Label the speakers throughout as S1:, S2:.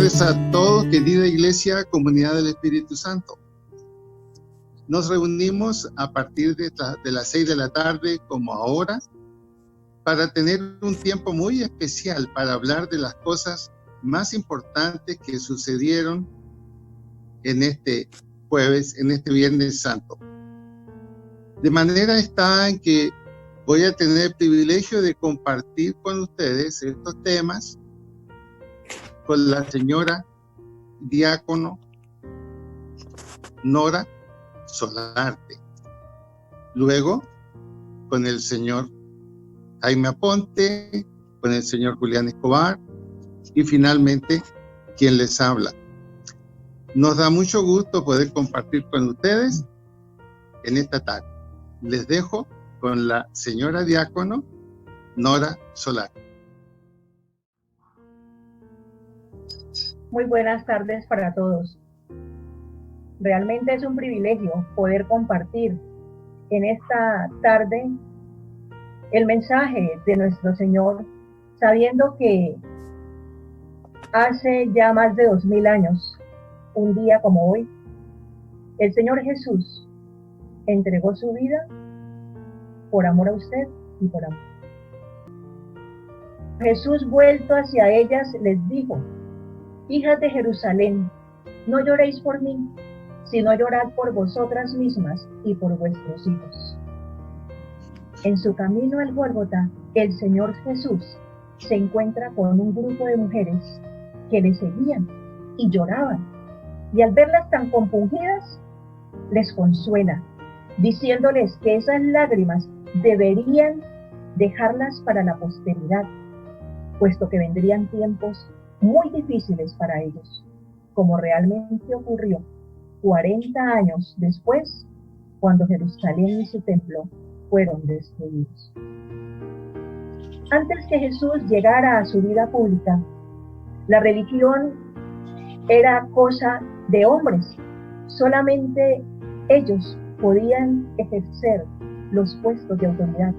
S1: tardes a todos, querida Iglesia, Comunidad del Espíritu Santo. Nos reunimos a partir de las 6 de la tarde, como ahora, para tener un tiempo muy especial para hablar de las cosas más importantes que sucedieron en este jueves, en este Viernes Santo. De manera está en que voy a tener el privilegio de compartir con ustedes estos temas con la señora diácono Nora Solarte. Luego, con el señor Jaime Aponte, con el señor Julián Escobar y finalmente, quien les habla. Nos da mucho gusto poder compartir con ustedes en esta tarde. Les dejo con la señora diácono Nora Solarte.
S2: Muy buenas tardes para todos. Realmente es un privilegio poder compartir en esta tarde el mensaje de nuestro Señor, sabiendo que hace ya más de 2000 años, un día como hoy, el Señor Jesús entregó su vida por amor a usted y por amor. Jesús, vuelto hacia ellas, les dijo: hijas de Jerusalén, no lloréis por mí, sino llorad por vosotras mismas y por vuestros hijos. En su camino al Gólgota, el Señor Jesús se encuentra con un grupo de mujeres que le seguían y lloraban, y al verlas tan compungidas, les consuela, diciéndoles que esas lágrimas deberían dejarlas para la posteridad, puesto que vendrían tiempos muy difíciles para ellos, como realmente ocurrió 40 años después, cuando Jerusalén y su templo fueron destruidos. Antes que Jesús llegara a su vida pública, la religión era cosa de hombres. Solamente ellos podían ejercer los puestos de autoridad.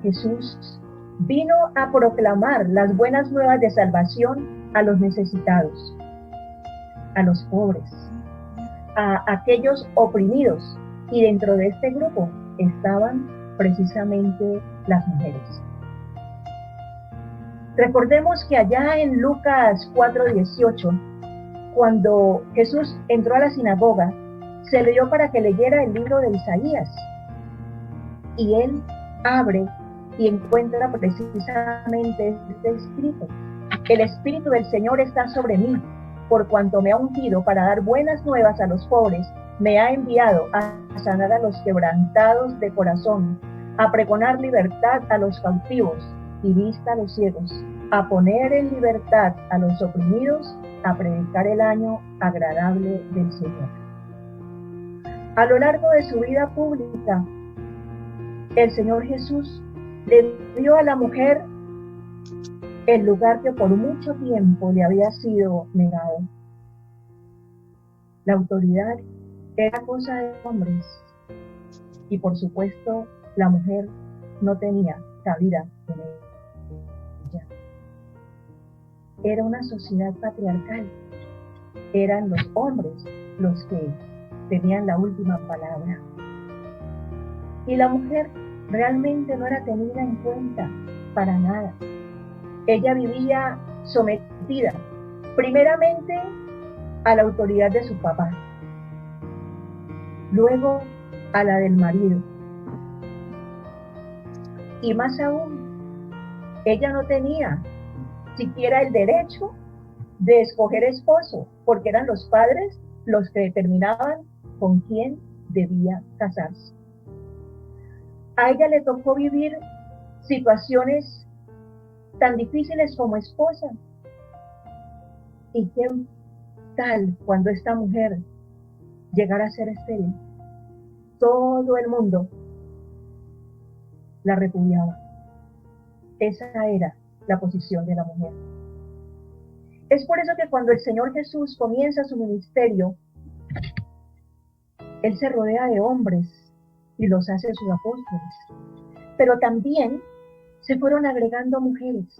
S2: Jesús vino a proclamar las buenas nuevas de salvación a los necesitados, a los pobres, a aquellos oprimidos, y dentro de este grupo estaban precisamente las mujeres. Recordemos que allá en Lucas 4:18, cuando Jesús entró a la sinagoga, se le dio para que leyera el libro de Isaías, y él abre y encuentra precisamente este escrito: el Espíritu del Señor está sobre mí, por cuanto me ha ungido para dar buenas nuevas a los pobres, me ha enviado a sanar a los quebrantados de corazón, a pregonar libertad a los cautivos y vista a los ciegos, a poner en libertad a los oprimidos, a predicar el año agradable del Señor. A lo largo de su vida pública, el Señor Jesús le dio a la mujer el lugar que por mucho tiempo le había sido negado. La autoridad era cosa de hombres y, por supuesto, la mujer no tenía cabida en ella. Era una sociedad patriarcal. Eran los hombres los que tenían la última palabra. Y la mujer realmente no era tenida en cuenta para nada. Ella vivía sometida, primeramente a la autoridad de su papá, luego a la del marido. Y más aún, ella no tenía siquiera el derecho de escoger esposo, porque eran los padres los que determinaban con quién debía casarse. A ella le tocó vivir situaciones tan difíciles como esposa. ¿Y qué tal cuando esta mujer llegara a ser estéril? Todo el mundo la repudiaba. Esa era la posición de la mujer. Es por eso que cuando el Señor Jesús comienza su ministerio, Él se rodea de hombres y los hace sus apóstoles. Pero también se fueron agregando mujeres,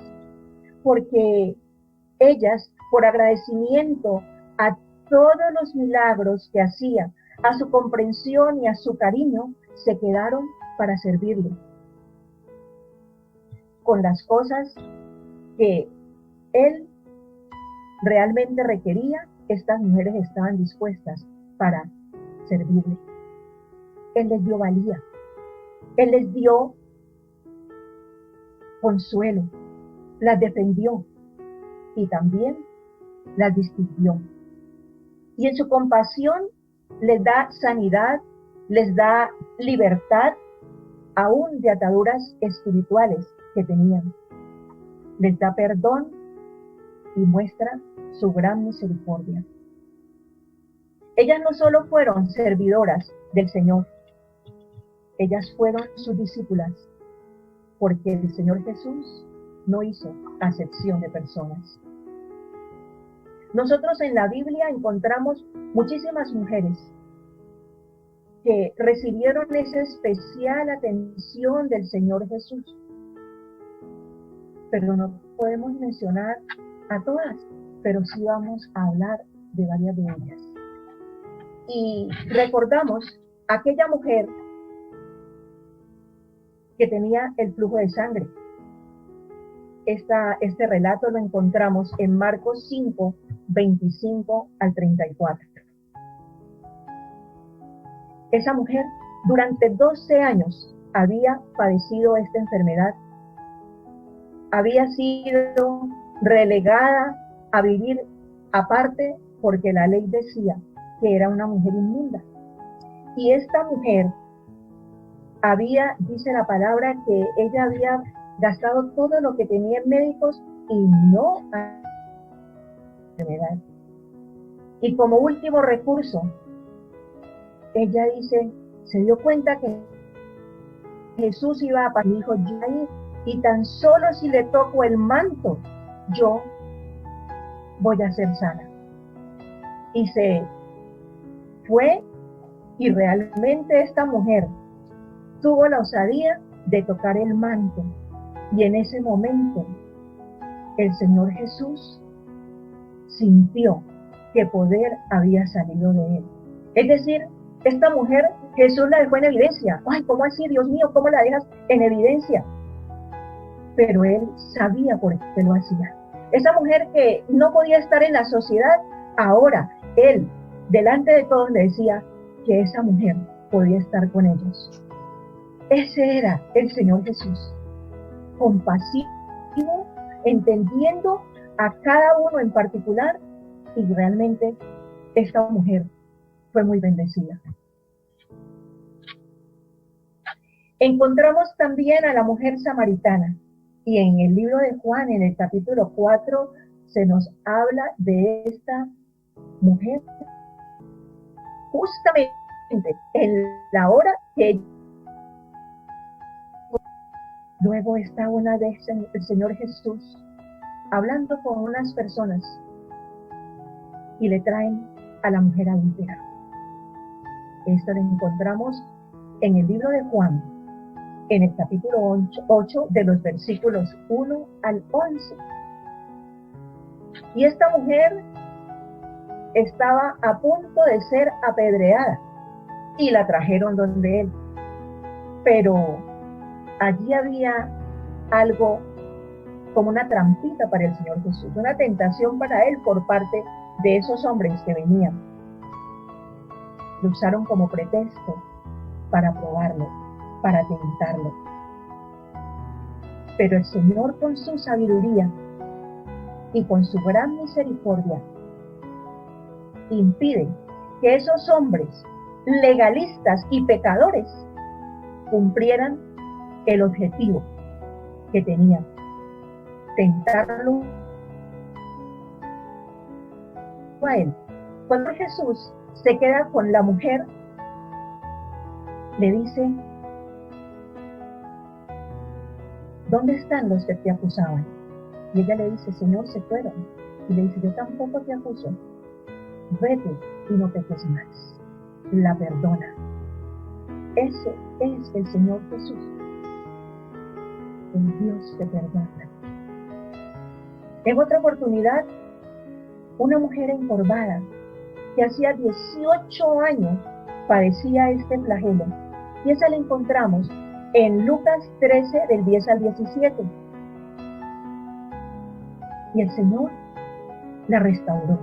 S2: porque Ellas, por agradecimiento a todos los milagros que hacía, a su comprensión y a su cariño, se quedaron para servirle con las cosas que él realmente requería. Estas mujeres estaban dispuestas para servirle. Él les dio valía, él les dio consuelo, las defendió y también las distinguió. Y en su compasión les da sanidad, les da libertad, aún de ataduras espirituales que tenían. Les da perdón y muestra su gran misericordia. Ellas no solo fueron servidoras del Señor, ellas fueron sus discípulas, porque el Señor Jesús no hizo acepción de personas. Nosotros en la Biblia encontramos muchísimas mujeres que recibieron esa especial atención del Señor Jesús, pero no podemos mencionar a todas, pero sí vamos a hablar de varias de ellas. Y recordamos aquella mujer que tenía el flujo de sangre. Este relato lo encontramos en Marcos 5, 25 al 34. Esa mujer durante 12 años había padecido esta enfermedad. Había sido relegada a vivir aparte porque la ley decía que era una mujer inmunda. Y esta mujer dice la palabra, que ella había gastado todo lo que tenía en médicos y no a enfermedad. Y como último recurso, ella dice, se dio cuenta que Jesús iba a pasar, dijo, y tan solo si le toco el manto, yo voy a ser sana. Y se fue, y realmente esta mujer tuvo la osadía de tocar el manto. Y en ese momento, el Señor Jesús sintió que poder había salido de él. Es decir, esta mujer, Jesús la dejó en evidencia. Ay, ¿cómo así, Dios mío? ¿Cómo la dejas en evidencia? Pero él sabía por qué lo hacía. Esa mujer que no podía estar en la sociedad, ahora él, delante de todos, le decía que esa mujer podía estar con ellos. Ese era el Señor Jesús, compasivo, entendiendo a cada uno en particular, y realmente esta mujer fue muy bendecida. Encontramos también a la mujer samaritana, y en el libro de Juan, en el capítulo 4, se nos habla de esta mujer justamente en la hora que luego está una vez el Señor Jesús hablando con unas personas y le traen a la mujer adúltera. Esto lo encontramos en el libro de Juan, en el capítulo 8, de los versículos 1 al 11. Y esta mujer estaba a punto de ser apedreada y la trajeron donde él. Pero allí había algo como una trampita para el Señor Jesús, una tentación para él por parte de esos hombres que venían. Lo usaron como pretexto para probarlo, para tentarlo. Pero el Señor, con su sabiduría y con su gran misericordia, impide que esos hombres legalistas y pecadores cumplieran el objetivo que tenían: tentarlo a él. Cuando Jesús se queda con la mujer, le dice: ¿dónde están los que te acusaban? Y ella le dice: Señor, se fueron. Y le dice: yo tampoco te acuso. Vete y no peques más. La perdona. Ese es el Señor Jesús, el Dios que perdona. En otra oportunidad, una mujer encorvada que hacía 18 años padecía este flagelo. Y esa la encontramos en Lucas 13, del 10 al 17. Y el Señor la restauró.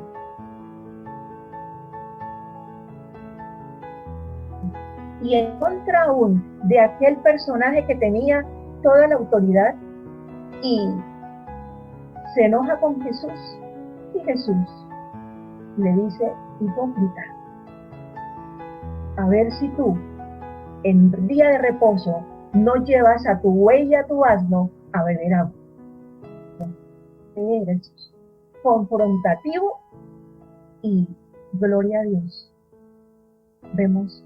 S2: Y en contra aún de aquel personaje que tenía toda la autoridad y se enoja con Jesús. Y Jesús le dice: hipócrita, a ver si tú en día de reposo no llevas a tu buey y a tu asno a beber agua. Eres confrontativo y gloria a Dios. Vemos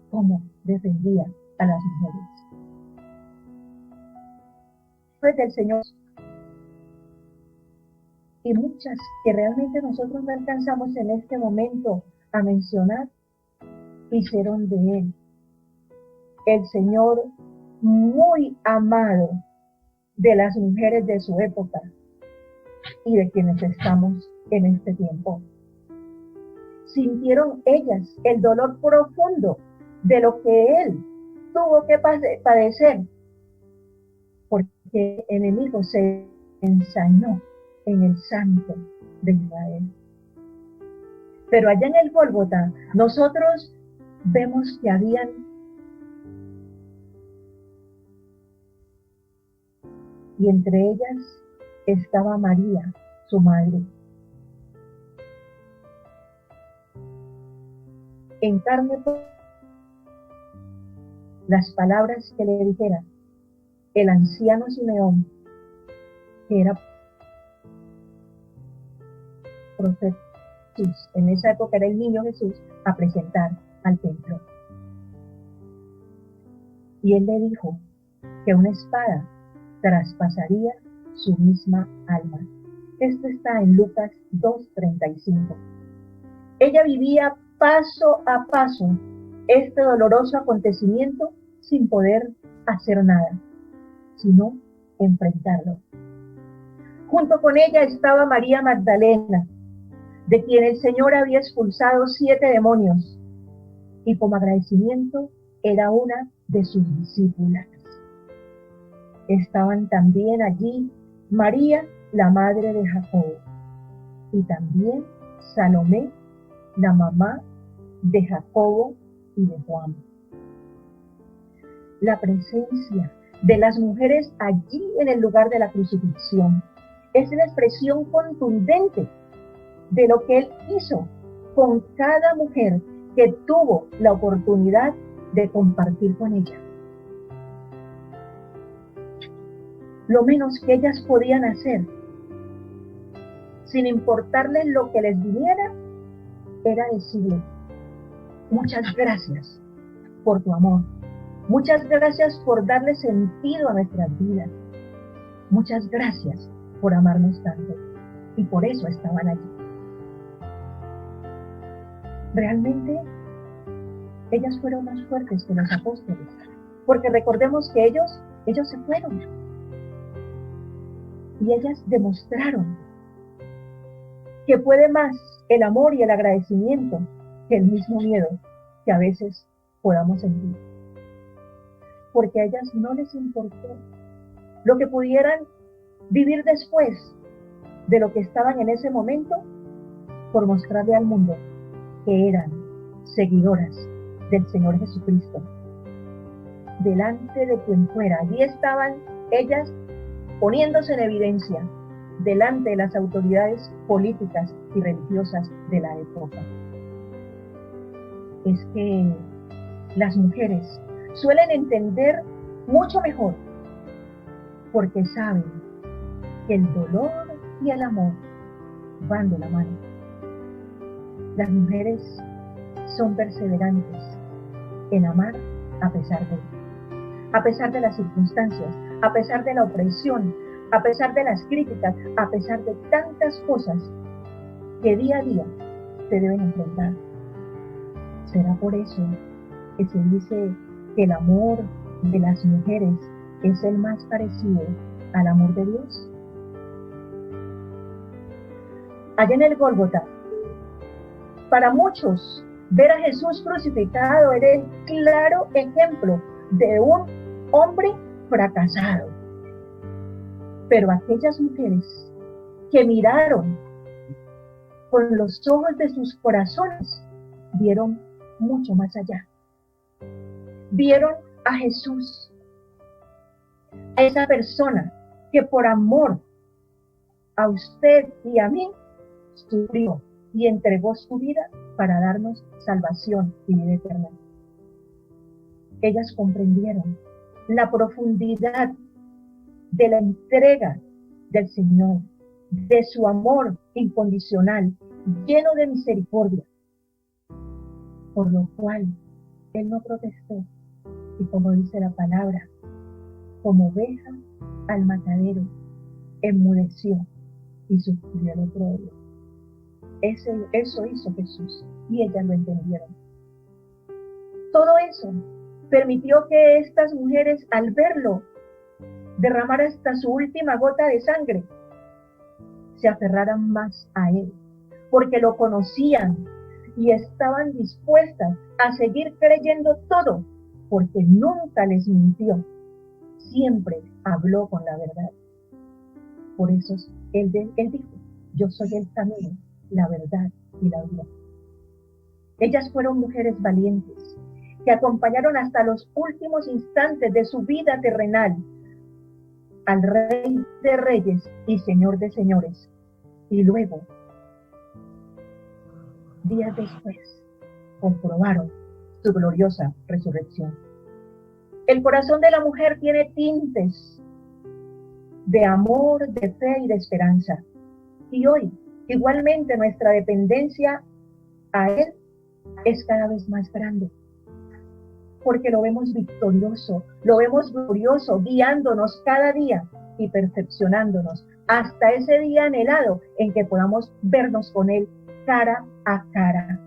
S2: cómo defendía a las mujeres. Pues del Señor, y muchas que realmente nosotros no alcanzamos en este momento a mencionar, hicieron de Él el Señor muy amado de las mujeres de su época y de quienes estamos en este tiempo. Sintieron ellas el dolor profundo de lo que Él tuvo que padecer, porque el enemigo se ensañó en el Santo de Israel. Pero allá en el Gólgota, nosotros vemos que habían y entre ellas estaba María, su madre. En carne, las palabras que le dijera el anciano Simeón, que era profeta Jesús, en esa época era el niño Jesús, a presentar al templo. Y él le dijo que una espada traspasaría su misma alma. Esto está en Lucas 2:35. Ella vivía paso a paso este doloroso acontecimiento sin poder hacer nada, sino enfrentarlo. Junto con ella estaba María Magdalena, de quien el Señor había expulsado 7 demonios, y como agradecimiento era una de sus discípulas. Estaban también allí María, la madre de Jacobo, y también Salomé, la mamá de Jacobo y de Juan. La presencia de las mujeres allí en el lugar de la crucifixión es una expresión contundente de lo que Él hizo con cada mujer que tuvo la oportunidad de compartir con ella. Lo menos que ellas podían hacer, sin importarles lo que les viniera, era decirle: muchas gracias por tu amor, muchas gracias por darle sentido a nuestras vidas, muchas gracias por amarnos tanto. Y por eso estaban allí. Realmente ellas fueron más fuertes que los apóstoles, porque recordemos que ellos se fueron y ellas demostraron que puede más el amor y el agradecimiento que el mismo miedo que a veces podamos sentir, porque a ellas no les importó lo que pudieran vivir después de lo que estaban en ese momento, por mostrarle al mundo que eran seguidoras del Señor Jesucristo. Delante de quien fuera, allí estaban ellas poniéndose en evidencia delante de las autoridades políticas y religiosas de la época. Es que las mujeres suelen entender mucho mejor, porque saben que el dolor y el amor van de la mano. Las mujeres son perseverantes en amar a pesar de las circunstancias, a pesar de la opresión, a pesar de las críticas, a pesar de tantas cosas que día a día se deben enfrentar. ¿Será por eso que se dice que el amor de las mujeres es el más parecido al amor de Dios? allá en el Gólgota. Para muchos, ver a Jesús crucificado era el claro ejemplo de un hombre fracasado. Pero aquellas mujeres que miraron con los ojos de sus corazones, vieron mucho más allá. Vieron a Jesús, a esa persona que por amor a usted y a mí sufrió y entregó su vida para darnos salvación y vida eterna. Ellas comprendieron la profundidad de la entrega del Señor, de su amor incondicional, lleno de misericordia, por lo cual Él no protestó y, como dice la palabra, como oveja al matadero, enmudeció y sufrió el oprobio. Eso hizo Jesús y ellas lo entendieron. Todo eso permitió que estas mujeres, al verlo derramar hasta su última gota de sangre, se aferraran más a Él, porque lo conocían y estaban dispuestas a seguir creyendo todo, porque nunca les mintió, siempre habló con la verdad. Por eso Él dijo: yo soy el camino, la verdad y la vida. Ellas fueron mujeres valientes, que acompañaron hasta los últimos instantes de su vida terrenal al Rey de Reyes y Señor de Señores, y luego, días después, comprobaron su gloriosa resurrección. El corazón de la mujer tiene tintes de amor, de fe y de esperanza. Y hoy, igualmente, nuestra dependencia a Él es cada vez más grande, porque lo vemos victorioso, lo vemos glorioso, guiándonos cada día y perfeccionándonos hasta ese día anhelado en que podamos vernos con Él cara a cara.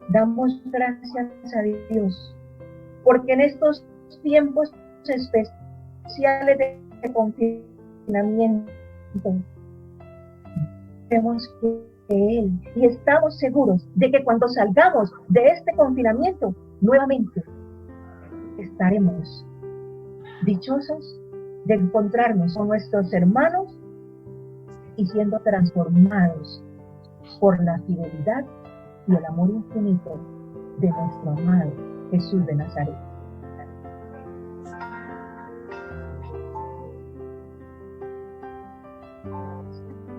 S2: Damos gracias a Dios, porque en estos tiempos especiales de confinamiento, vemos que Él, y estamos seguros de que cuando salgamos de este confinamiento, nuevamente estaremos dichosos de encontrarnos con nuestros hermanos y siendo transformados por la fidelidad y el amor infinito de nuestro amado Jesús de Nazaret.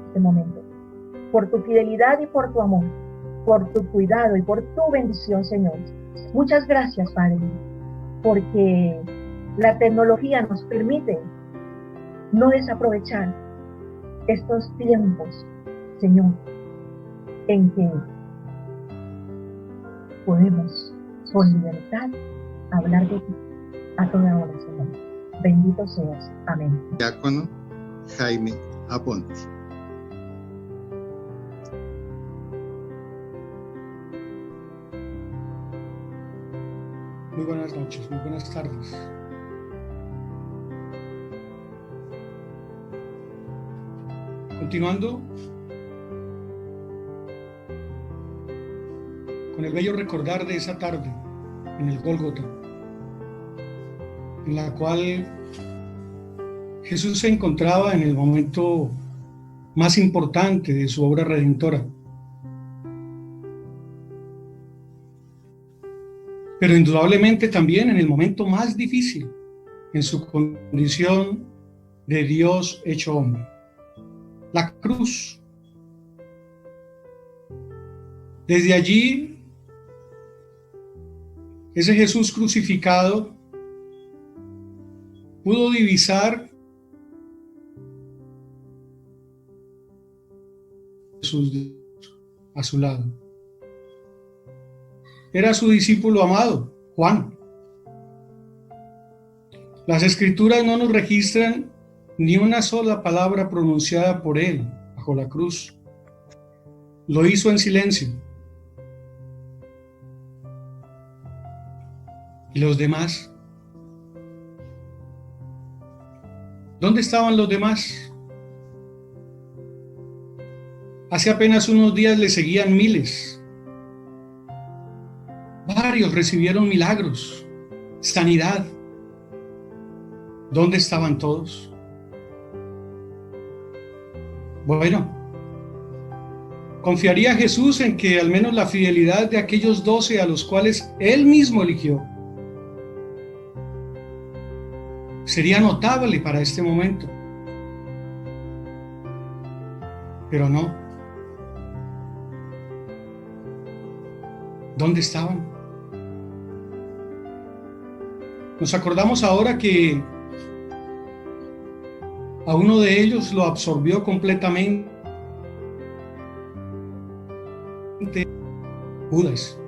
S2: Este momento, por tu fidelidad y por tu amor, por tu cuidado y por tu bendición, Señor. Muchas gracias, Padre, porque la tecnología nos permite no desaprovechar estos tiempos, Señor, en que podemos con libertad hablar de ti a toda hora, Señor. Bendito seas. Amén.
S1: Diácono Jaime Aponte.
S3: Muy buenas noches, muy buenas tardes. Continuando con el bello recordar de esa tarde en el Gólgota, en la cual Jesús se encontraba en el momento más importante de su obra redentora, pero indudablemente también en el momento más difícil en su condición de Dios hecho hombre, la cruz. Desde allí, ese Jesús crucificado pudo divisar Jesús a su lado. Era su discípulo amado, Juan. Las Escrituras no nos registran ni una sola palabra pronunciada por él bajo la cruz. Lo hizo en silencio. ¿Y los demás? ¿Dónde estaban los demás? Hace apenas unos días le seguían miles. Varios recibieron milagros, sanidad. ¿Dónde estaban todos? Bueno, ¿confiaría Jesús en que al menos la fidelidad de aquellos 12 a los cuales Él mismo eligió sería notable para este momento? Pero no. ¿Dónde estaban? Nos acordamos ahora que a uno de ellos lo absorbió completamente Judas,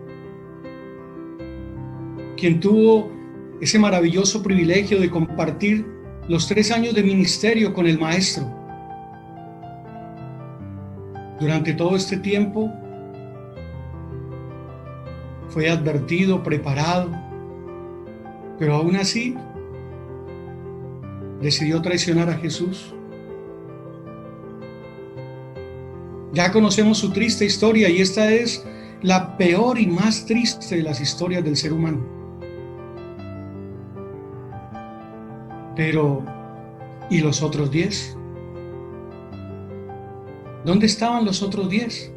S3: quien tuvo ese maravilloso privilegio de compartir los 3 años de ministerio con el Maestro. Durante todo este tiempo fue advertido, preparado, pero aún así decidió traicionar a Jesús. Ya conocemos su triste historia y esta es la peor y más triste de las historias del ser humano. Pero, ¿y los otros 10? ¿Dónde estaban los otros 10?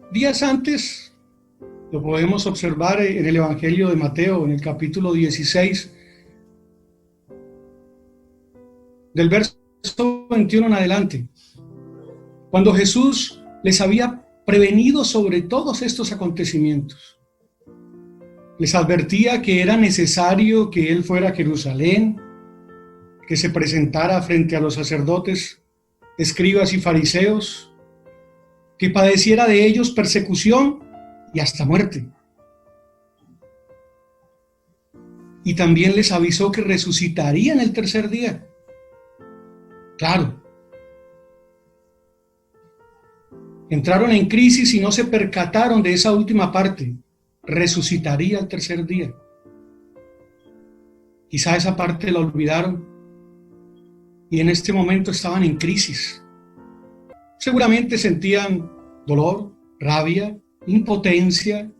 S3: Días antes, lo podemos observar en el Evangelio de Mateo, en el capítulo 16, del verso 21 en adelante, cuando Jesús les había prevenido sobre todos estos acontecimientos. Les advertía que era necesario que Él fuera a Jerusalén, que se presentara frente a los sacerdotes, escribas y fariseos, que padeciera de ellos persecución y hasta muerte. Y también les avisó que resucitaría en el tercer día. Claro. Entraron en crisis y no se percataron de esa última parte. Resucitaría el tercer día. Quizá esa parte la olvidaron y en este momento estaban en crisis. Seguramente sentían dolor, rabia, impotencia,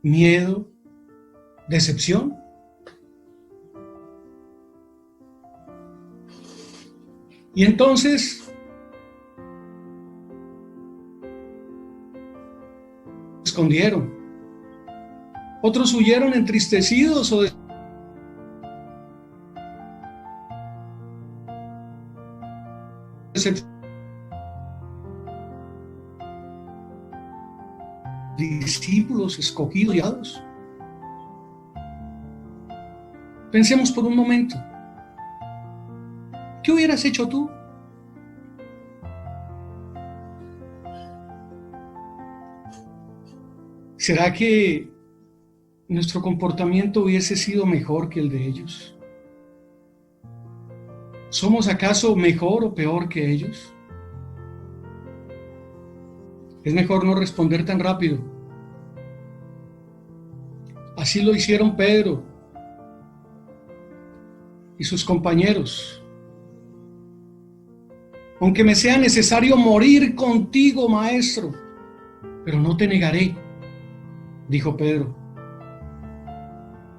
S3: miedo, decepción. Y entonces se escondieron. Otros huyeron entristecidos o discípulos escogidos y guiados. Pensemos por un momento. ¿Qué hubieras hecho tú? ¿Será que nuestro comportamiento hubiese sido mejor que el de ellos? ¿Somos acaso mejor o peor que ellos? Es mejor no responder tan rápido. Así lo hicieron Pedro y sus compañeros. Aunque me sea necesario morir contigo, maestro, pero no te negaré, dijo Pedro.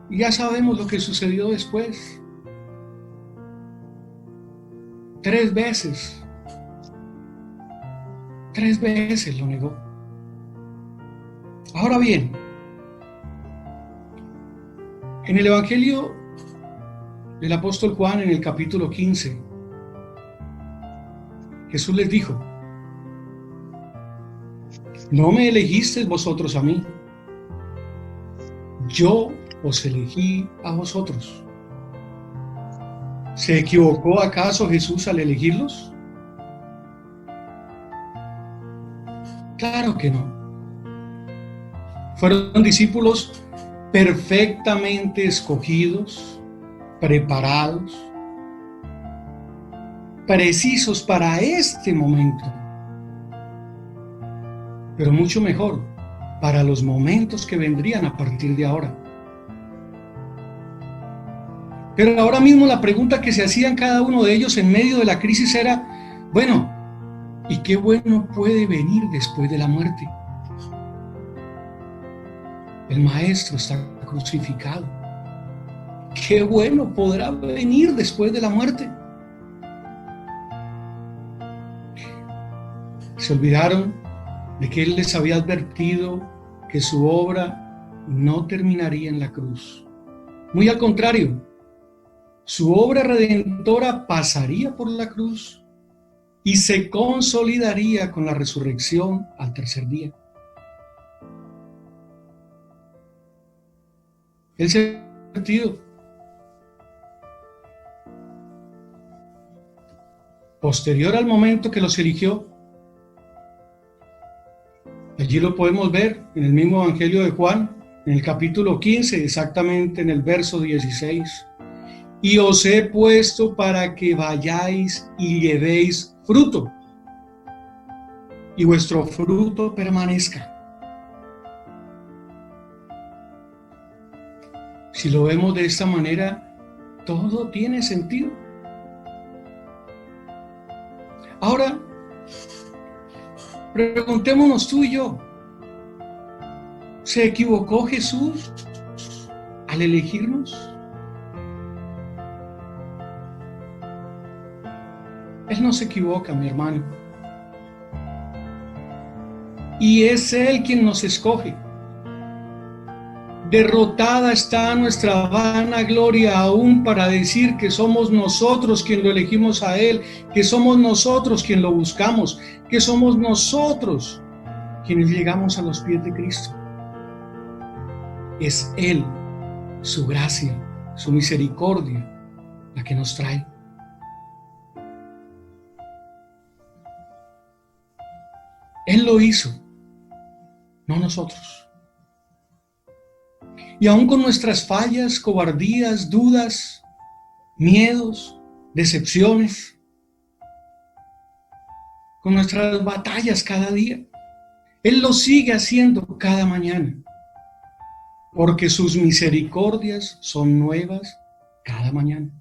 S3: Y ya sabemos lo que sucedió después. 3 veces. 3 veces lo negó. Ahora bien, en el Evangelio del apóstol Juan, en el capítulo 15, Jesús les dijo: no me elegisteis vosotros a mí, yo os elegí a vosotros. ¿Se equivocó acaso Jesús al elegirlos? Claro que no. Fueron discípulos perfectamente escogidos, preparados, precisos para este momento, pero mucho mejor para los momentos que vendrían a partir de ahora. Pero ahora mismo la pregunta que se hacían cada uno de ellos en medio de la crisis era, bueno, ¿y qué bueno puede venir después de la muerte? El Maestro está crucificado. ¿Qué bueno podrá venir después de la muerte? Se olvidaron de que Él les había advertido que su obra no terminaría en la cruz. Muy al contrario, su obra redentora pasaría por la cruz y se consolidaría con la resurrección al tercer día. Él se ha advertido. Posterior al momento que los eligió, allí lo podemos ver en el mismo Evangelio de Juan, en el capítulo 15, exactamente en el verso 16. Y os he puesto para que vayáis y llevéis fruto, y vuestro fruto permanezca. Si lo vemos de esta manera, todo tiene sentido. Ahora, preguntémonos tú y yo, ¿se equivocó Jesús al elegirnos? Él no se equivoca, mi hermano. Y es Él quien nos escoge. Derrotada está nuestra vana gloria aún para decir que somos nosotros quien lo elegimos a Él, que somos nosotros quien lo buscamos, que somos nosotros quienes llegamos a los pies de Cristo. Es Él, su gracia, su misericordia, la que nos trae. Él lo hizo, no nosotros. Y aún con nuestras fallas, cobardías, dudas, miedos, decepciones, con nuestras batallas cada día, Él lo sigue haciendo cada mañana, porque sus misericordias son nuevas cada mañana.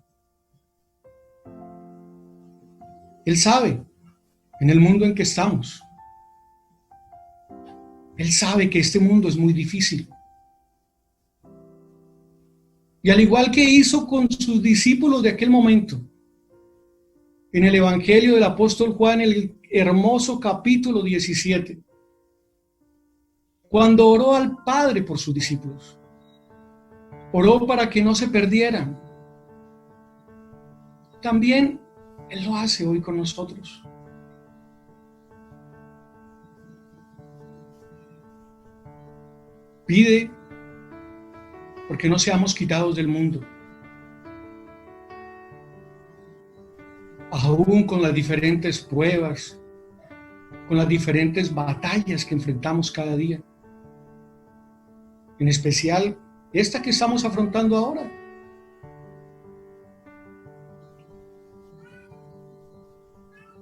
S3: Él sabe en el mundo en que estamos. Él sabe que este mundo es muy difícil. Y al igual que hizo con sus discípulos de aquel momento, en el Evangelio del apóstol Juan, el hermoso capítulo 17, cuando oró al Padre por sus discípulos, oró para que no se perdieran. También Él lo hace hoy con nosotros. Pide porque no seamos quitados del mundo, aún con las diferentes pruebas, con las diferentes batallas que enfrentamos cada día, en especial esta que estamos afrontando ahora.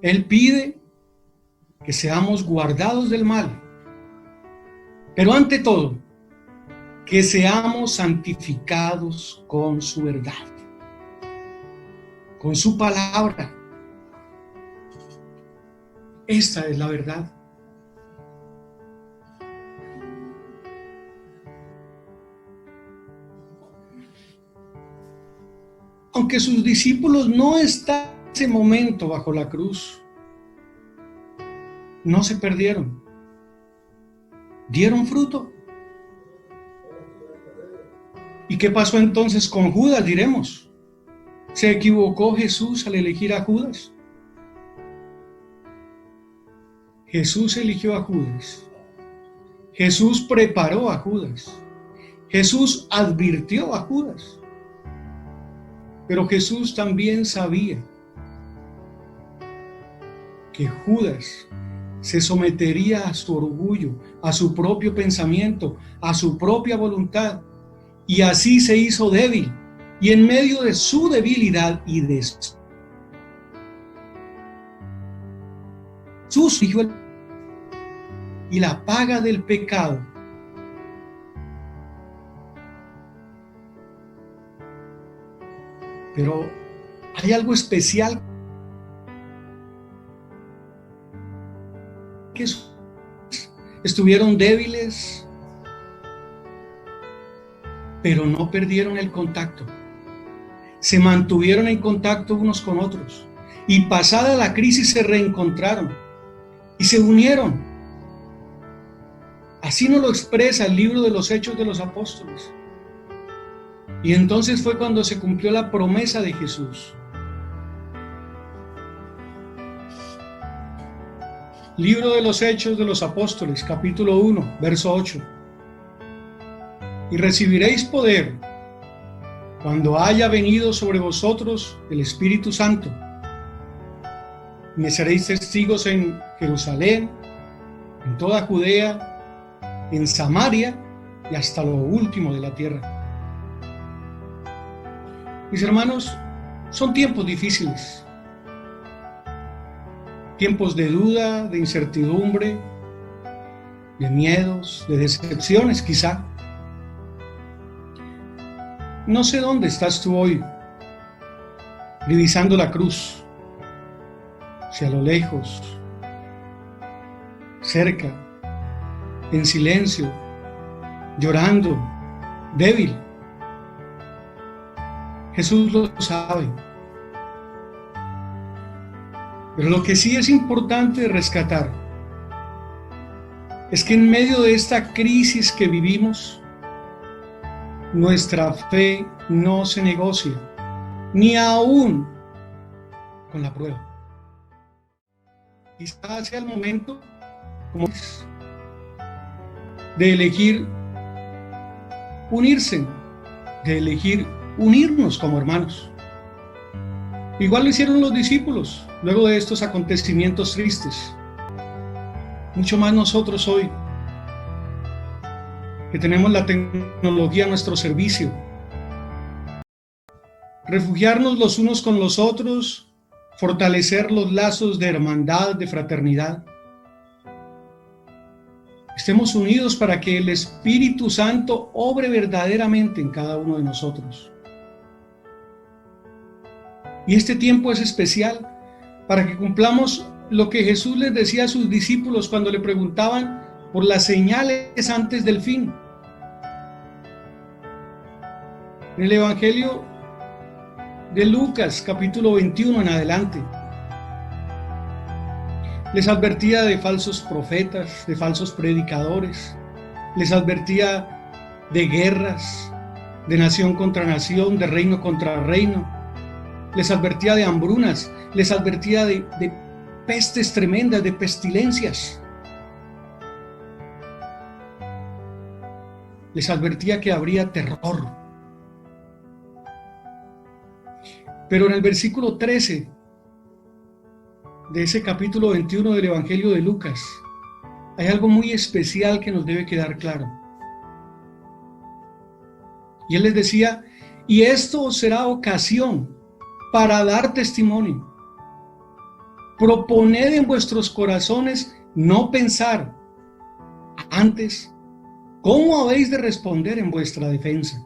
S3: Él pide que seamos guardados del mal, pero ante todo, que seamos santificados con su verdad, con su palabra. Esta es la verdad. Aunque sus discípulos no están en ese momento bajo la cruz, no se perdieron, dieron fruto. ¿Y qué pasó entonces con Judas, diremos? ¿Se equivocó Jesús al elegir a Judas? Jesús eligió a Judas. Jesús preparó a Judas. Jesús advirtió a Judas. Pero Jesús también sabía que Judas se sometería a su orgullo, a su propio pensamiento, a su propia voluntad, y así se hizo débil, y en medio de su debilidad y de sus hijos, y la paga del pecado Pero hay algo especial que estuvieron débiles, pero no perdieron el contacto. Se mantuvieron en contacto unos con otros y pasada la crisis se reencontraron y se unieron. Así nos lo expresa el libro de los Hechos de los Apóstoles. Y entonces fue cuando se cumplió la promesa de Jesús. Libro de los Hechos de los Apóstoles, capítulo 1, verso 8. Y recibiréis poder cuando haya venido sobre vosotros el Espíritu Santo. Me seréis testigos en Jerusalén, en toda Judea, en Samaria y hasta lo último de la tierra. Mis hermanos, son tiempos difíciles. Tiempos de duda, de incertidumbre, de miedos, de decepciones quizá. No sé dónde estás tú hoy, divisando la cruz, si a lo lejos, cerca, en silencio, llorando, débil. Jesús lo sabe. Pero lo que sí es importante rescatar es que en medio de esta crisis que vivimos, nuestra fe no se negocia, ni aún con la prueba. Quizás sea el momento de elegir unirse, de elegir unirnos como hermanos. Igual lo hicieron los discípulos luego de estos acontecimientos tristes. Mucho más nosotros hoy, que tenemos la tecnología a nuestro servicio. Refugiarnos los unos con los otros, fortalecer los lazos de hermandad, de fraternidad. Estemos unidos para que el Espíritu Santo obre verdaderamente en cada uno de nosotros. Y este tiempo es especial para que cumplamos lo que Jesús les decía a sus discípulos cuando le preguntaban por las señales antes del fin. En el Evangelio de Lucas, capítulo 21 en adelante, les advertía de falsos profetas, de falsos predicadores, les advertía de guerras, de nación contra nación, de reino contra reino, les advertía de hambrunas, les advertía de pestes tremendas, de pestilencias. Les advertía que habría terror. Pero en el versículo 13 de ese capítulo 21 del Evangelio de Lucas, hay algo muy especial que nos debe quedar claro. Y él les decía, y esto os será ocasión para dar testimonio. Proponed en vuestros corazones no pensar, antes, ¿cómo habéis de responder en vuestra defensa?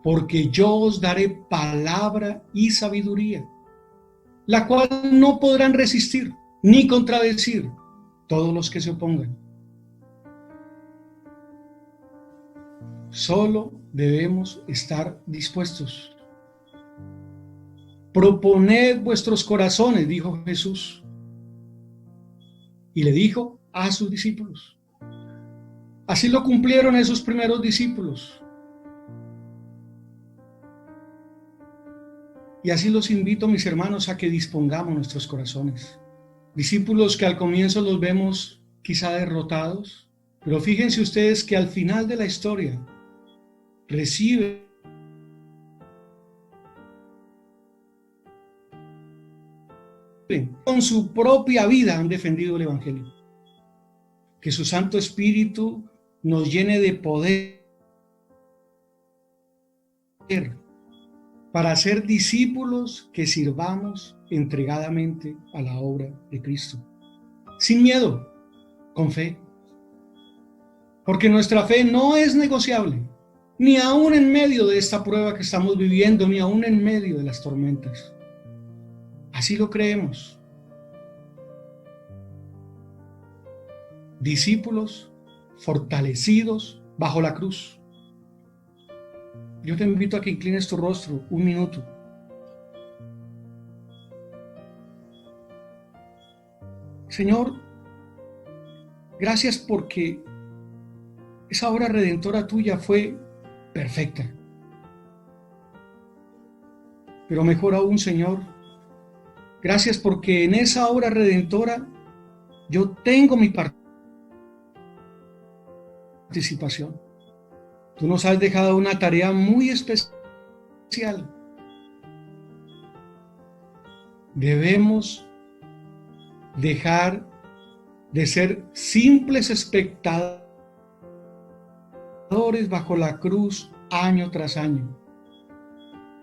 S3: Porque yo os daré palabra y sabiduría, la cual no podrán resistir ni contradecir todos los que se opongan. Solo debemos estar dispuestos. Proponed vuestros corazones, dijo Jesús. Y le dijo a sus discípulos. Así lo cumplieron esos primeros discípulos. Y así los invito, mis hermanos, a que dispongamos nuestros corazones. Discípulos que al comienzo los vemos quizá derrotados, pero fíjense ustedes que al final de la historia reciben con su propia vida han defendido el Evangelio. Que su Santo Espíritu nos llene de poder para ser discípulos que sirvamos entregadamente a la obra de Cristo. Sin miedo, con fe. Porque nuestra fe no es negociable. ni aún en medio de esta prueba que estamos viviendo, ni aún en medio de las tormentas. Así lo creemos. Discípulos fortalecidos bajo la cruz. Yo te invito a que inclines tu rostro un minuto. Señor, gracias porque esa obra redentora tuya fue perfecta. Pero mejor aún, Señor, gracias porque en esa obra redentora yo tengo mi participación. Tú nos has dejado una tarea muy especial. Debemos dejar de ser simples espectadores bajo la cruz año tras año.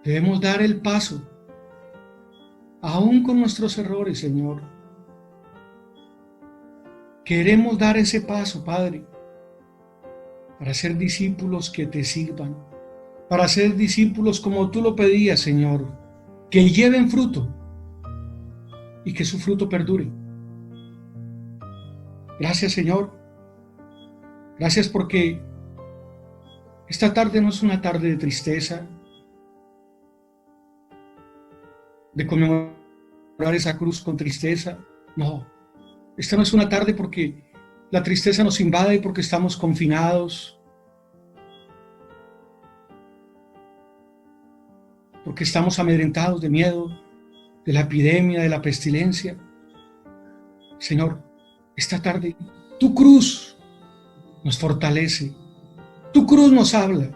S3: Debemos dar el paso, aún con nuestros errores, Señor. Queremos dar ese paso, Padre, para ser discípulos que te sirvan, para ser discípulos como tú lo pedías, Señor, que lleven fruto y que su fruto perdure. Gracias, Señor. Gracias porque esta tarde no es una tarde de tristeza, de conmemorar esa cruz con tristeza. No, esta no es una tarde porque la tristeza nos invade y porque estamos confinados, porque estamos amedrentados de miedo, de la epidemia, de la pestilencia. Señor, esta tarde tu cruz nos fortalece, tu cruz nos habla,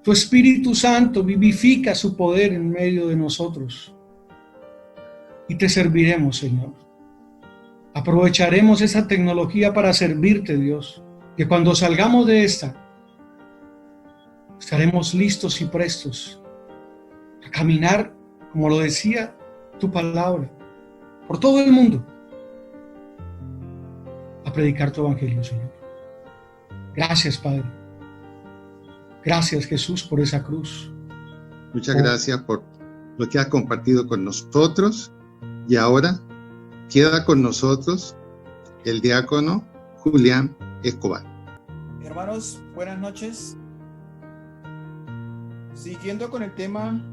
S3: tu Espíritu Santo vivifica su poder en medio de nosotros y te serviremos, Señor. Aprovecharemos esa tecnología para servirte, Dios, que cuando salgamos de esta estaremos listos y prestos a caminar, como lo decía tu palabra, por todo el mundo, a predicar tu evangelio, Señor. Gracias, Padre. Gracias, Jesús, por esa cruz.
S1: Muchas gracias por lo que has compartido con nosotros. Y ahora queda con nosotros el diácono Julián Escobar.
S4: Hermanos, buenas noches. Siguiendo con el tema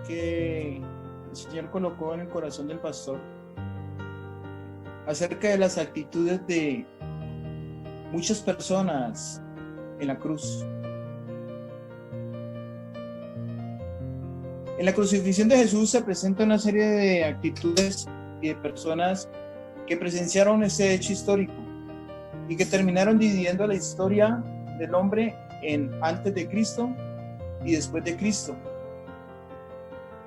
S4: que el Señor colocó en el corazón del pastor, acerca de las actitudes de muchas personas en la cruz. En la crucifixión de Jesús se presenta una serie de actitudes y de personas que presenciaron ese hecho histórico y que terminaron dividiendo la historia del hombre en antes de Cristo y después de Cristo.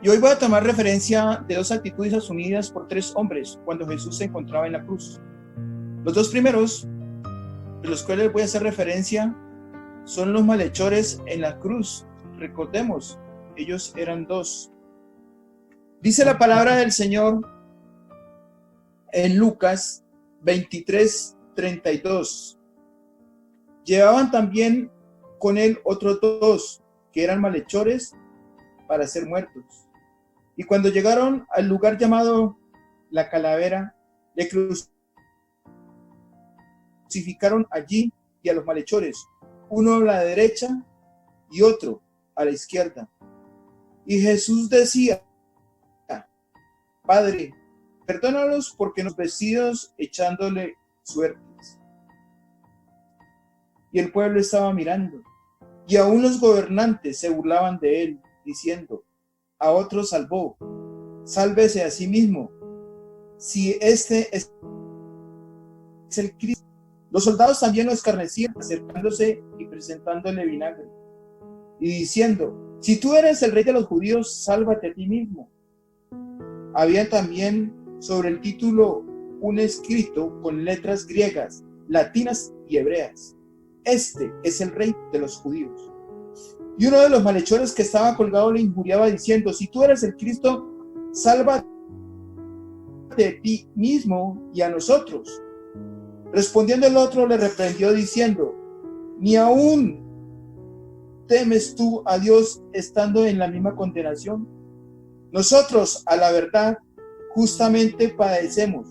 S4: Y hoy voy a tomar referencia de dos actitudes asumidas por tres hombres cuando Jesús se encontraba en la cruz. Los dos primeros, de los cuales voy a hacer referencia, son los malhechores en la cruz. Recordemos, ellos eran dos. Dice la palabra del Señor en Lucas 23:32. Llevaban también con él otros dos, que eran malhechores, para ser muertos. Y cuando llegaron al lugar llamado La Calavera, le crucificaron allí y a los malhechores, uno a la derecha y otro a la izquierda. Y Jesús decía: Padre, perdónalos porque nos vestidos echándole suertes. Y el pueblo estaba mirando, y aún los gobernantes se burlaban de él, diciendo: a otro salvó, sálvese a sí mismo, si este es el Cristo. Los soldados también lo escarnecían, acercándose y presentándole vinagre, y diciendo: si tú eres el rey de los judíos, sálvate a ti mismo. Había también sobre el título un escrito con letras griegas, latinas y hebreas: este es el rey de los judíos. Y uno de los malhechores que estaba colgado le injuriaba diciendo: si tú eres el Cristo, sálvate a ti mismo y a nosotros. Respondiendo el otro le reprendió diciendo: ni aún temes tú a Dios estando en la misma condenación? Nosotros, a la verdad, justamente padecemos,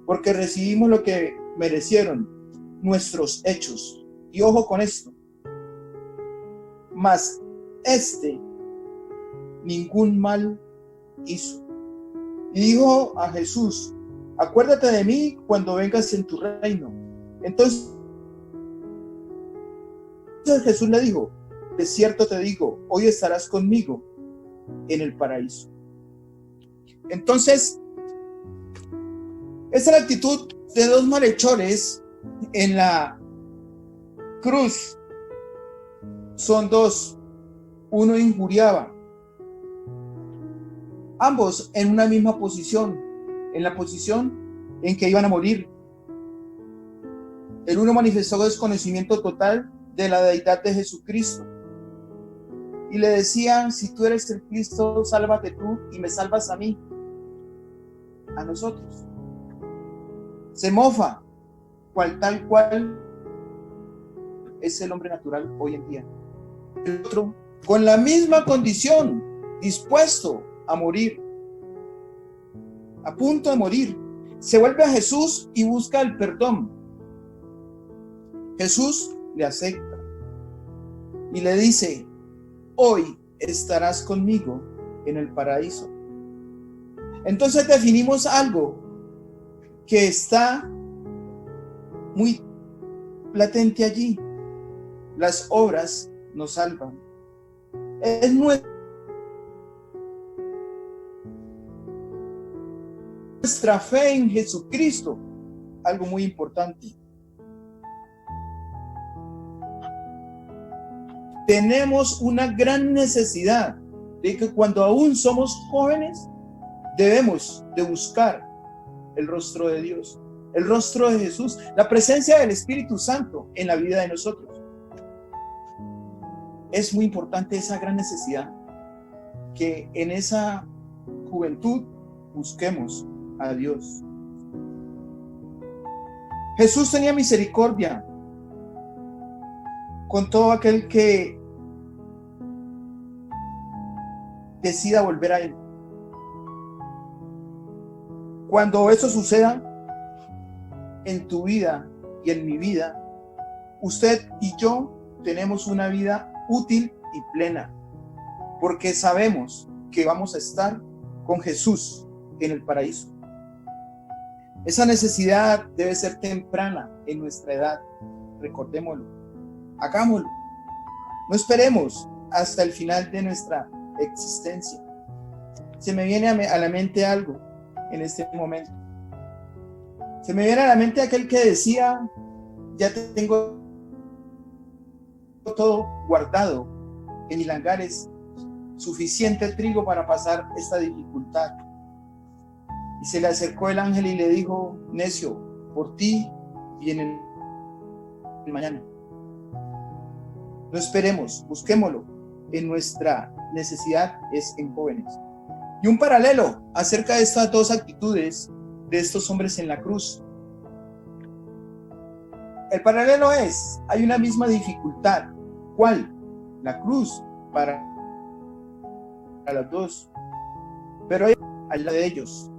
S4: porque recibimos lo que merecieron nuestros hechos. Y ojo con esto, mas ningún mal hizo. Y dijo a Jesús: acuérdate de mí cuando vengas en tu reino. Entonces Jesús le dijo: de cierto te digo, hoy estarás conmigo en el paraíso. Entonces, esa es la actitud de dos malhechores en la cruz. Son dos. Uno injuriaba. Ambos en una misma posición, en la posición en que iban a morir. El uno manifestó desconocimiento total de la deidad de Jesucristo y le decían: si tú eres el Cristo, sálvate tú y me salvas a mí, a nosotros. Se mofa, tal cual es el hombre natural hoy en día. El otro, con la misma condición, dispuesto a morir, a punto de morir, se vuelve a Jesús y busca el perdón. Jesús le acepta y le dice: hoy estarás conmigo en el paraíso. Entonces definimos algo que está muy latente allí. Las obras nos salvan. Es nuestra fe en Jesucristo algo muy importante. Tenemos una gran necesidad de que cuando aún somos jóvenes debemos de buscar el rostro de Dios, el rostro de Jesús, la presencia del Espíritu Santo en la vida de nosotros. Es muy importante esa gran necesidad, que en esa juventud busquemos a Dios. Jesús tenía misericordia con todo aquel que decida volver a Él. Cuando eso suceda en tu vida y en mi vida, usted y yo tenemos una vida útil y plena, porque sabemos que vamos a estar con Jesús en el paraíso. Esa necesidad debe ser temprana en nuestra edad. Recordémoslo, hagámoslo. No esperemos hasta el final de nuestra existencia. Se me viene a la mente algo en este momento. Se me viene a la mente aquel que decía: ya tengo todo guardado en mis hangares, suficiente trigo para pasar esta dificultad. Y se le acercó el ángel y le dijo: necio, por ti viene el mañana. No esperemos, busquémoslo. En nuestra necesidad es en jóvenes. Y un paralelo acerca de estas dos actitudes de estos hombres en la cruz. El paralelo es: hay una misma dificultad. ¿Cuál? La cruz para los dos. Pero hay la de ellos.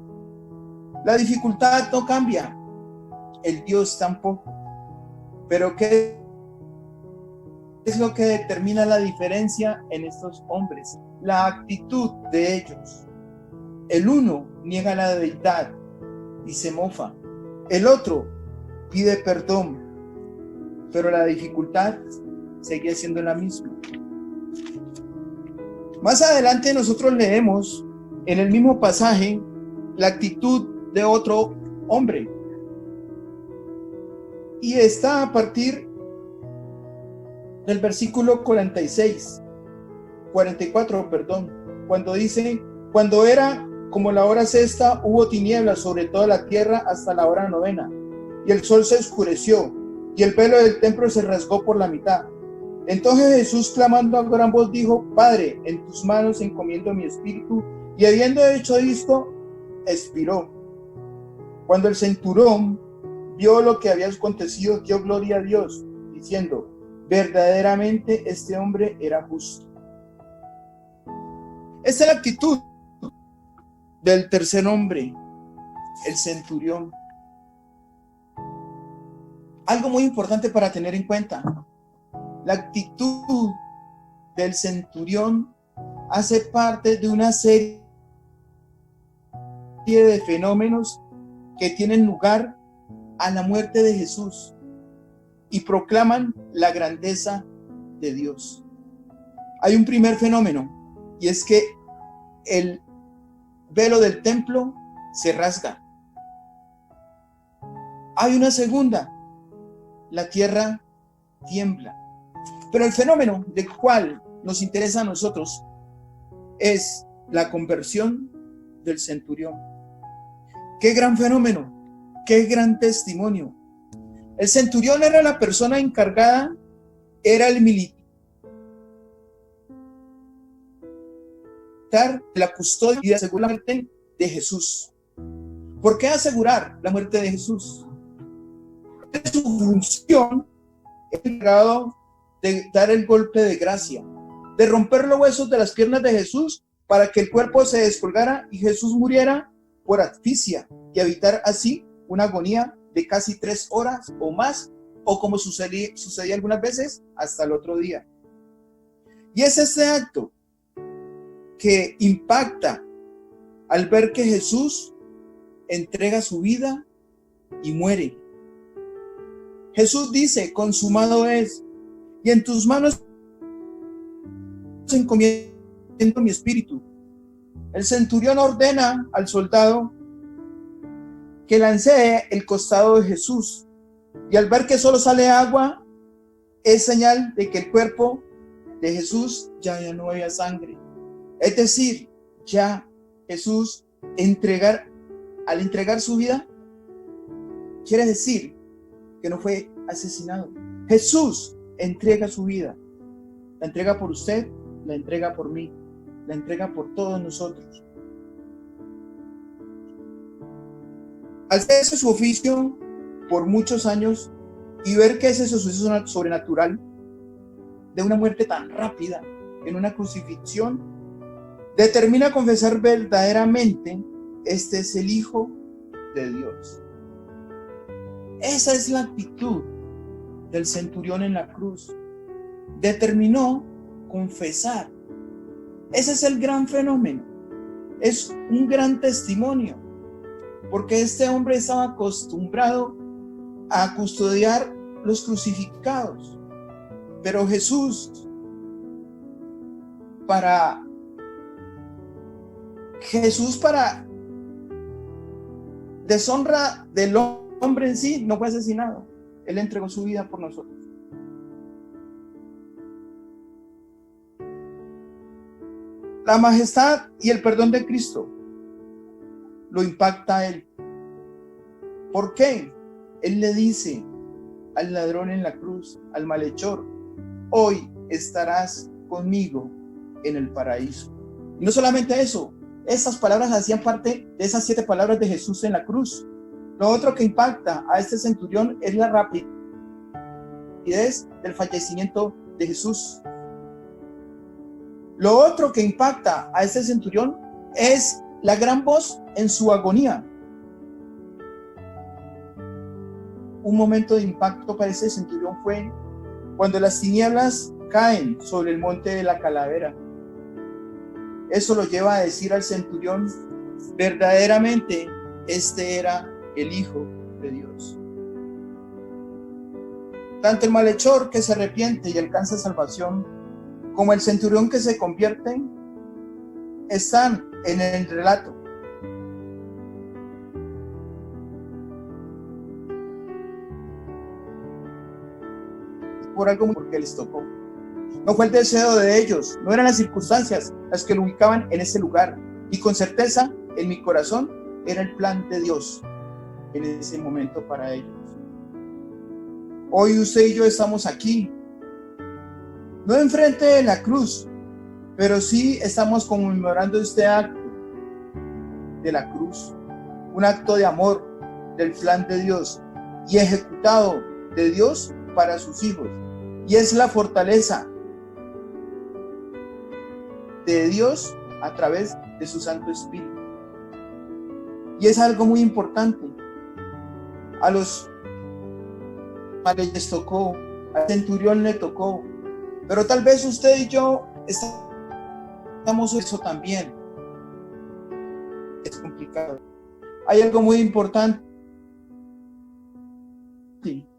S4: La dificultad no cambia, el Dios tampoco. Pero ¿qué es lo que determina la diferencia en estos hombres? La actitud de ellos. El uno niega la deidad y se mofa. El otro pide perdón, pero la dificultad seguía siendo la misma. Más adelante nosotros leemos en el mismo pasaje la actitud de otro hombre. Y está a partir del versículo 44, cuando dice: cuando era como la hora sexta, hubo tinieblas sobre toda la tierra hasta la hora 9, y el sol se oscureció, y el velo del templo se rasgó por la mitad. Entonces Jesús, clamando a gran voz, dijo: Padre, en tus manos encomiendo mi espíritu. Y habiendo hecho esto, expiró. Cuando el centurión vio lo que había acontecido, dio gloria a Dios, diciendo: verdaderamente este hombre era justo. Esta es la actitud del tercer hombre, el centurión. Algo muy importante para tener en cuenta: la actitud del centurión hace parte de una serie de fenómenos que tienen lugar a la muerte de Jesús y proclaman la grandeza de Dios. Hay un primer fenómeno, y es que el velo del templo se rasga. Hay una segunda: la tierra tiembla. Pero el fenómeno del cual nos interesa a nosotros es la conversión del centurión. ¡Qué gran fenómeno! ¡Qué gran testimonio! El centurión era la persona encargada, era el militar de la custodia y de asegurar la muerte de Jesús. ¿Por qué asegurar la muerte de Jesús? Es su función, el encargado de dar el golpe de gracia, de romper los huesos de las piernas de Jesús para que el cuerpo se descolgara y Jesús muriera por asfixia y evitar así una agonía de casi 3 horas o más, o como sucedía algunas veces, hasta el otro día. Y es este acto que impacta al ver que Jesús entrega su vida y muere. Jesús dice: consumado es, y en tus manos encomiendo mi espíritu. El centurión ordena al soldado que lancee el costado de Jesús, y al ver que solo sale agua, es señal de que el cuerpo de Jesús ya no había sangre. Es decir, ya Jesús al entregar su vida, quiere decir que no fue asesinado. Jesús entrega su vida, la entrega por usted, la entrega por mí, la entrega por todos nosotros. Al hacer su oficio por muchos años y ver que ese suceso sobrenatural de una muerte tan rápida en una crucifixión, determina confesar verdaderamente: este es el Hijo de Dios. Esa es la actitud del centurión en la cruz. Determinó confesar. Ese es el gran fenómeno. Es un gran testimonio, porque este hombre estaba acostumbrado a custodiar los crucificados. Pero Jesús, para deshonra del hombre en sí, no fue asesinado. Él entregó su vida por nosotros. La majestad y el perdón de Cristo lo impacta a él. ¿Por qué? Él le dice al ladrón en la cruz, al malhechor: hoy estarás conmigo en el paraíso. Y no solamente eso, esas palabras hacían parte de esas 7 palabras de Jesús en la cruz. Lo otro que impacta a este centurión es la rapidez del fallecimiento de Jesús. Lo otro que impacta a este centurión es la gran voz en su agonía. Un momento de impacto para ese centurión fue cuando las tinieblas caen sobre el monte de la calavera. Eso lo lleva a decir al centurión: verdaderamente este era el Hijo de Dios. Tanto el malhechor que se arrepiente y alcanza salvación, como el centurión que se convierte, están en el relato. Por algo porque les tocó. No fue el deseo de ellos, no eran las circunstancias las que lo ubicaban en ese lugar. Y con certeza, en mi corazón, era el plan de Dios en ese momento para ellos. Hoy usted y yo estamos aquí, no enfrente de la cruz, pero sí estamos conmemorando este acto de la cruz, un acto de amor del plan de Dios y ejecutado de Dios para sus hijos. y es la fortaleza de Dios a través de su Santo Espíritu. Y es algo muy importante. A los padres les tocó, al centurión le tocó, pero tal vez usted y yo estamos eso también. Es complicado. Hay algo muy importante,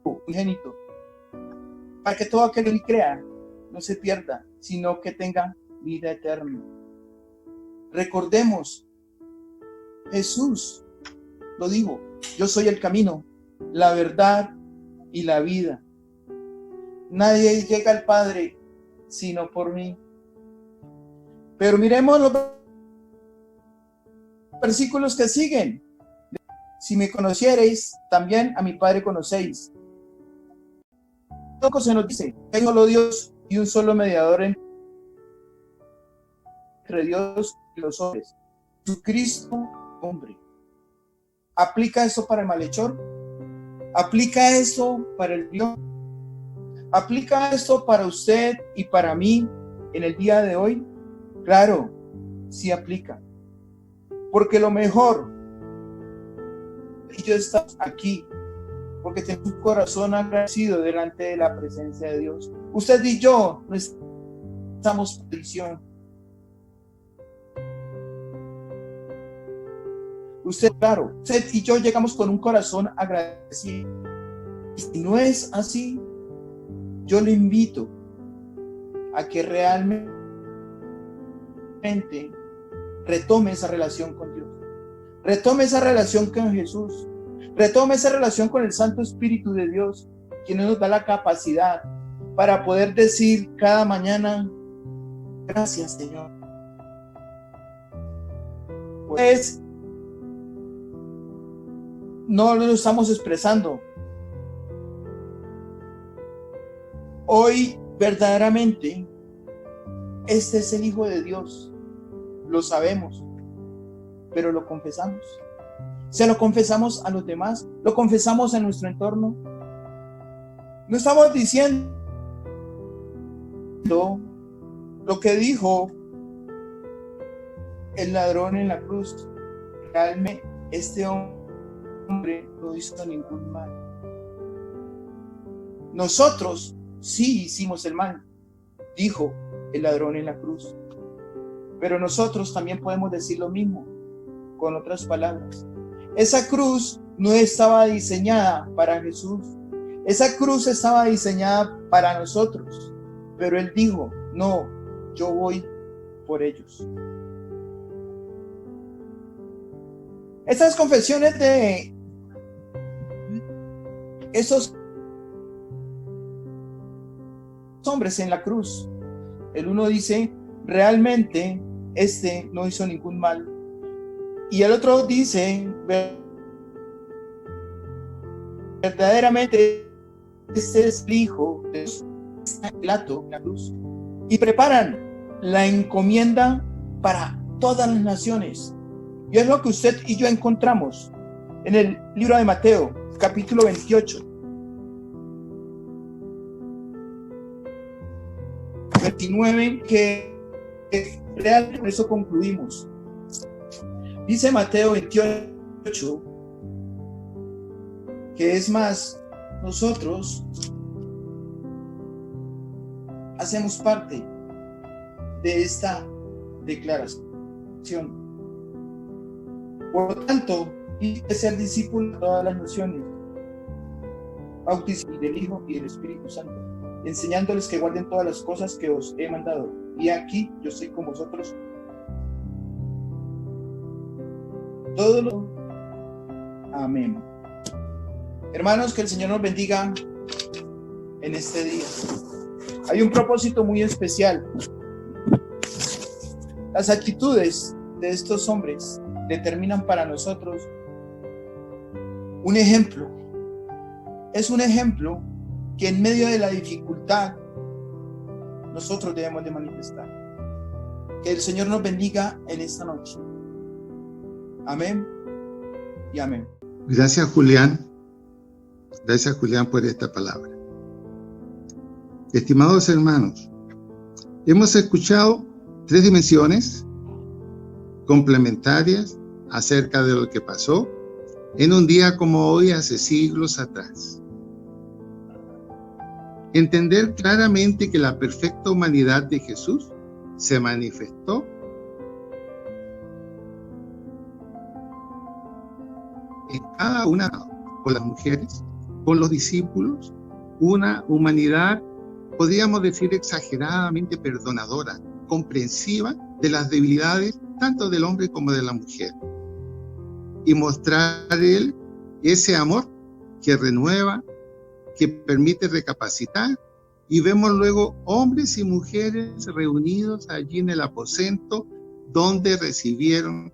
S4: unigénito, para que todo aquel que crea no se pierda, sino que tenga vida eterna. Recordemos, Jesús lo dijo: yo soy el camino, la verdad y la vida. Nadie llega al Padre sino por mí. Pero miremos los versículos que siguen. Si me conocierais, también a mi Padre conocéis. Poco se nos dice: hay un solo Dios y un solo mediador entre Dios y los hombres, Jesucristo, hombre. ¿Aplica esto para el malhechor? ¿Aplica esto para el Dios? ¿Aplica esto para usted y para mí en el día de hoy? Claro, sí aplica. Porque lo mejor, y yo estamos aquí, porque tenemos un corazón agradecido delante de la presencia de Dios. Usted y yo no estamos en prisión. Usted y yo llegamos con un corazón agradecido. Y si no es así, yo le invito a que realmente retome esa relación con Dios, retome esa relación con Jesús, retome esa relación con el Santo Espíritu de Dios, quien nos da la capacidad para poder decir cada mañana: gracias, Señor. Pues no lo estamos expresando. Hoy verdaderamente este es el Hijo de Dios. Lo sabemos, pero lo confesamos. Se lo confesamos a los demás, lo confesamos en nuestro entorno. No estamos diciendo lo que dijo el ladrón en la cruz: realmente este hombre no hizo ningún mal. Nosotros sí hicimos el mal, dijo el ladrón en la cruz. Pero nosotros también podemos decir lo mismo, con otras palabras. Esa cruz no estaba diseñada para Jesús. Esa cruz estaba diseñada para nosotros. Pero Él dijo: no, yo voy por ellos. Estas confesiones de esos hombres en la cruz, el uno dice: realmente este no hizo ningún mal, y el otro dice: verdaderamente este es el Hijo de Dios. Pilato en la cruz, y preparan la encomienda para todas las naciones. Y es lo que usted y yo encontramos en el libro de Mateo, capítulo 28. 29, que realmente con eso concluimos. Dice Mateo 28, que es más, nosotros hacemos parte de esta declaración. Por lo tanto, y de ser discípulos de todas las naciones, bautizando del Hijo y del Espíritu Santo, enseñándoles que guarden todas las cosas que os he mandado. Y aquí yo estoy con vosotros todos los... Amén. Hermanos, que el Señor nos bendiga en este día. Hay un propósito muy especial. Las actitudes de estos hombres determinan para nosotros un ejemplo. Es un ejemplo que en medio de la dificultad nosotros debemos de manifestar. Que el Señor nos bendiga en esta noche. Amén y amén.
S1: Gracias, Julián. Gracias, Julián, por esta palabra. Estimados hermanos, hemos escuchado 3 dimensiones complementarias acerca de lo que pasó en un día como hoy hace siglos atrás. Entender claramente que la perfecta humanidad de Jesús se manifestó en cada una, con las mujeres, con los discípulos, una humanidad, podríamos decir, exageradamente perdonadora, comprensiva de las debilidades tanto del hombre como de la mujer, y mostrar él ese amor que renueva, que permite recapacitar, y vemos luego hombres y mujeres reunidos allí en el aposento donde recibieron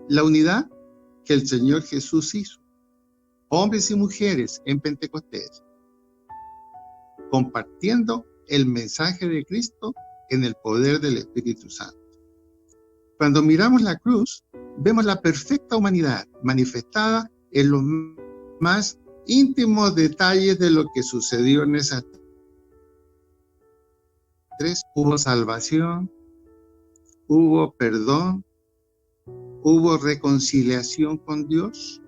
S1: la unidad que el Señor Jesús hizo. Hombres y mujeres en Pentecostés, compartiendo el mensaje de Cristo en el poder del Espíritu Santo. Cuando miramos la cruz, vemos la perfecta humanidad manifestada en los más íntimos detalles de lo que sucedió en esas 3. Hubo salvación, hubo perdón, hubo reconciliación con Dios,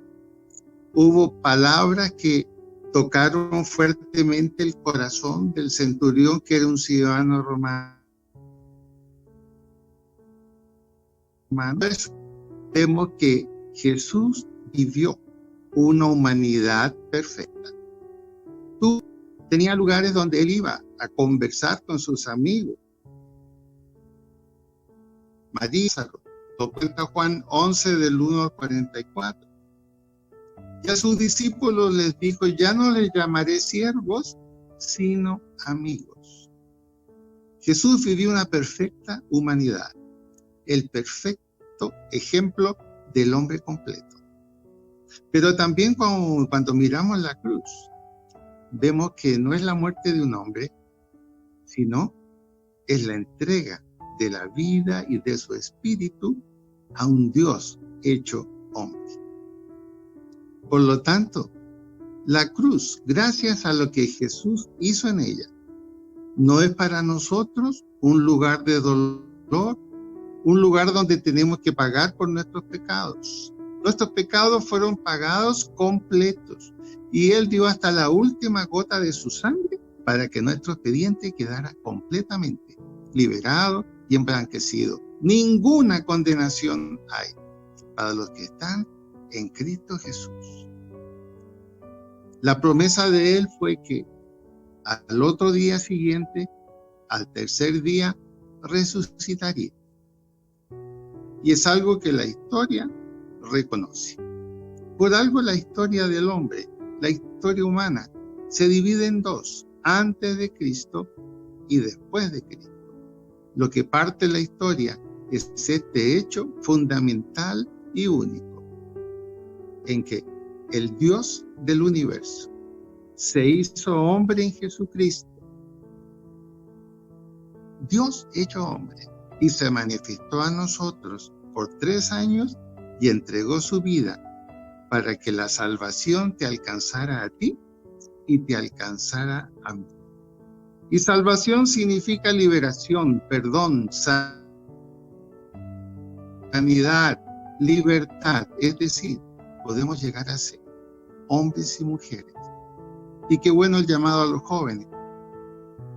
S1: hubo palabras que tocaron fuertemente el corazón del centurión, que era un ciudadano romano. Vemos que Jesús vivió una humanidad perfecta. Tenía lugares donde él iba a conversar con sus amigos. María, lo cuenta Juan 11 del 1 al 44. Y a sus discípulos les dijo: ya no les llamaré siervos, sino amigos. Jesús vivió una perfecta humanidad, el perfecto ejemplo del hombre completo. Pero también cuando miramos la cruz, vemos que no es la muerte de un hombre, sino es la entrega de la vida y de su espíritu a un Dios hecho hombre. Por lo tanto, la cruz, gracias a lo que Jesús hizo en ella, no es para nosotros un lugar de dolor, un lugar donde tenemos que pagar por nuestros pecados. Nuestros pecados fueron pagados completos y Él dio hasta la última gota de su sangre para que nuestro expediente quedara completamente liberado y emblanquecido. Ninguna condenación hay para los que están en Cristo Jesús. La promesa de Él fue que al otro día siguiente, al tercer día, resucitaría. Y es algo que la historia reconoce. Por algo la historia del hombre, la historia humana, se divide en 2, antes de Cristo y después de Cristo. Lo que parte la historia es este hecho fundamental y único, en que el Dios del universo se hizo hombre en Jesucristo, Dios hecho hombre, y se manifestó a nosotros por 3 años y entregó su vida para que la salvación te alcanzara a ti y te alcanzara a mí. Y salvación significa liberación, perdón, sanidad, libertad. Es decir, podemos llegar a ser hombres y mujeres. Y qué bueno el llamado a los jóvenes.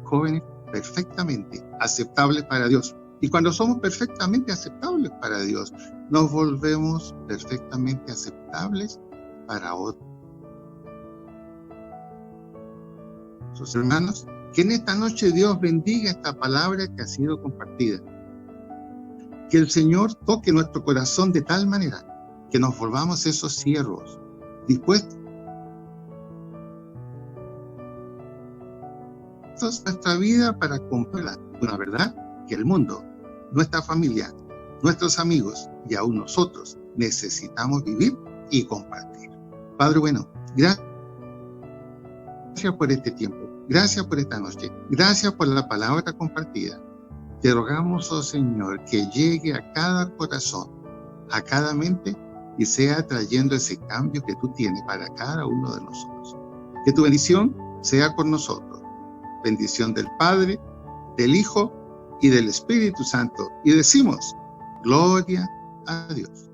S1: Jóvenes perfectamente aceptables para Dios. Y cuando somos perfectamente aceptables para Dios, nos volvemos perfectamente aceptables para otros. Sus hermanos, que en esta noche Dios bendiga esta palabra que ha sido compartida. Que el Señor toque nuestro corazón de tal manera que nos volvamos esos siervos dispuestos nuestra vida para cumplir una verdad que el mundo, nuestra familia, nuestros amigos y aún nosotros necesitamos vivir y compartir. Padre bueno, gracias por este tiempo, gracias por esta noche, gracias por la palabra compartida. Te rogamos, oh Señor, que llegue a cada corazón, a cada mente, y sea trayendo ese cambio que tú tienes para cada uno de nosotros. Que tu bendición sea con nosotros. Bendición del Padre, del Hijo y del Espíritu Santo. Y decimos, gloria a Dios.